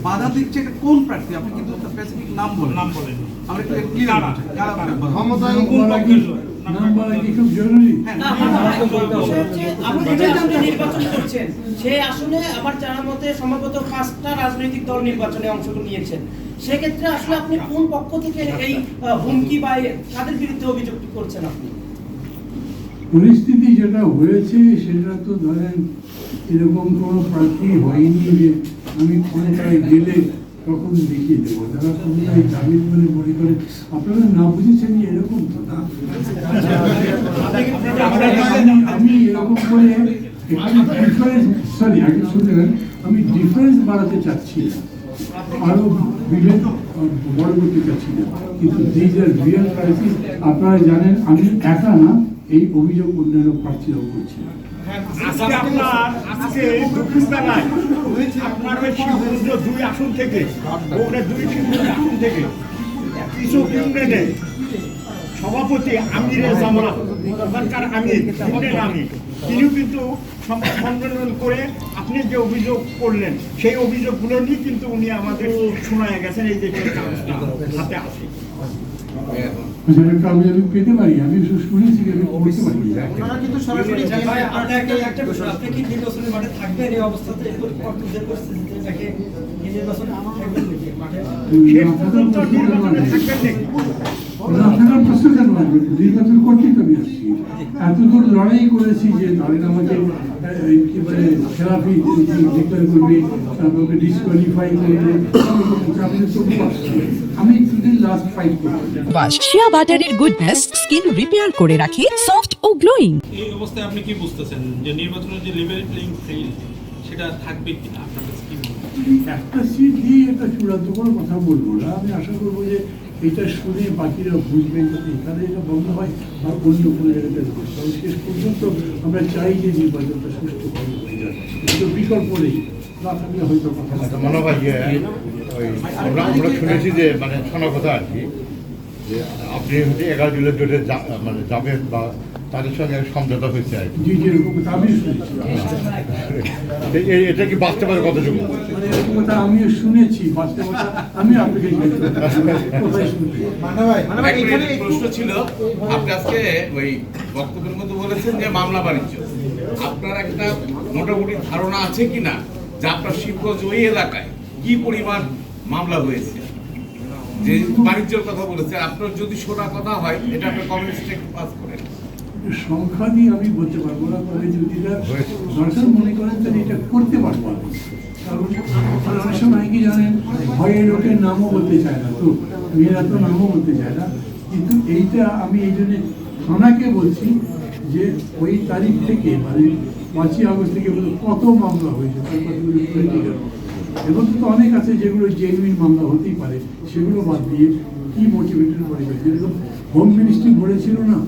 বাধা দিচ্ছে কোন প্রার্থী? আপনি কিন্তু স্পেসিফিক নাম বলেন। আমরা একটু ক্লিয়ার নির্বাচন করছেন, সে আসলে আমার জানা মতে সম্ভবত 5টা রাজনৈতিক দল নির্বাচনে অংশগ্রহণ নিয়েছেন। সেক্ষেত্রে আসলে আপনি কোন পক্ষ থেকে এই হুমকি বা কাদের বিরুদ্ধে অভিযোগ করছেন? আপনি পরিস্থিতি যেটা হয়েছে সেটা তো ধরেন এরকম কোনো প্রার্থী হয়নি যে আমি ক্ষমতায় গেলে তখন দেখিয়ে দেবো। তারা ক্ষমতায় দাবি বলে মনে করে। আপনারা না বুঝেছেন যে এরকম তো না। আমি এরকম করে এখানে ডিফারেন্স, সরি আগে শুনলেন, আমি ডিফারেন্স বাড়াতে চাচ্ছি না, আরো বিভেদ বড় করতে চাচ্ছি না, কিন্তু দিজ আর রিয়েল ক্রাইসিস। আপনারা জানেন আমি একা না, এই অভিযোগ অন্যান্য প্রার্থীরাও করছে। আসন থেকে কিছু সভাপতি আমিরে জামাত, ওখানকার আমির তিনিও কিন্তু সম্মেলন করে আপনি যে অভিযোগ করলেন সেই অভিযোগগুলো নিয়ে কিন্তু উনি আমাদের শোনায় গেছেন। এই যে হাতে আছে আমি পেতে পারি, আমি শুনেছি, আমি পড়তে পারি। নির্বাচন করতেই তো আমি আসছি, এতদূর লড়াই করেছি যে ধরেন আমাকে কি বলে খেলাফি ডিক্লেয়ার করবে, তারপরে ডিসকোয়ালিফাই করবে, আমি একটুদিন লাস্ট ফাইট করবো। শিয়া বাটারের গুডনেস স্কিন রিপেয়ার করে রাখে সফট ও গ্লোয়িং। এই অবস্থায় আপনি কি বুঝতেছেন যে নির্বাচনের যে লেভেল প্লেইং ফিল্ড সেটা থাকবে কিনা? আপনার কাছে কি মনে হয়? একটা সিট দিয়ে একটা চূড়ান্ত কোনো কথা বলবো না। আমি আশা করবো যে এটা শুনে বাকিরা বুঝবেন, যাতে এখানে এটা বন্ধ হয় বা অন্য কোনো জায়গাতে শেষ পর্যন্ত আমরা চাই যে নির্বাচনটা সুষ্ঠুভাবে হয়ে যায়, কিন্তু বিকল্প নেই। না থাকলে হয়তো কথা মনে হয় যে আমরা শুনেছি যে মানে শোনা কথা আর কি, যে আপনি হচ্ছে 11 জুলাই জোটে মানে যাবেন বা তাদের সঙ্গে সমঝোতা হয়েছে আর কি। জি জি, এরকম কথা আমি শুনেছি। এটা কি বাস্তবের কতটুকু? মানে এরকম কথা আমিও শুনেছি, বাস্তবতা আমি আপনাকে কোথায় শুনছি। প্রশ্ন ছিল, আপনি আজকে ওই বক্তব্যের মধ্যে বলেছেন যে মামলা বাণিজ্য, আপনার একটা মোটামুটি ধারণা আছে কিনা যে আপনার শিবগঞ্জ ওই এলাকায় কি পরিমাণ মামলা হয়েছে? যে বাণিজ্যের কথা বলেছেন, আপনার যদি শোনা কথা হয় এটা আপনি কমিউনিস্টে একটু পাস করেন। সংখ্যা দিয়ে আমি বলতে পারবো না, তবে যদি দর্শক মনে করেন তাহলে এটা করতে পারবো আমি। কারণ অনেক সময় কি জানেন, ভয়ে লোকের নামও বলতে চায় না, তো মেয়েরা তো নামও বলতে চায় না, কিন্তু এইটা আমি এই জন্য থানাকে বলছি যে ওই তারিখ থেকে মানে 5ই আগস্ট থেকে কত মামলা হয়েছে, তার কতগুলো পলিটিক্যাল এবং তো অনেক আছে যেগুলো জেনুইন মামলা হতেই পারে, সেগুলো বাদ দিয়ে কি মোটিভেটেড করে গেছে। যেরকম হোম মিনিস্ট্রি বলেছিল না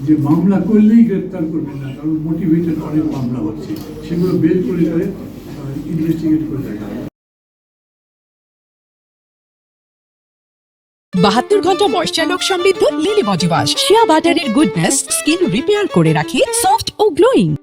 যে মামলা করলেই গ্রেপ্তার করবেন না, কারণ মোটিভেটেড অনেক মামলা হচ্ছে, সেগুলো বের করে করে ইনভেস্টিগেট করে দেখা। 72 ঘন্টা ময়েশ্চার লক সমৃদ্ধ লিলি বডি ওয়াশ। শিয়া বাটারের গুডনেস স্কিন রিপেয়ার করে রাখে সফট ও গ্লোয়িং।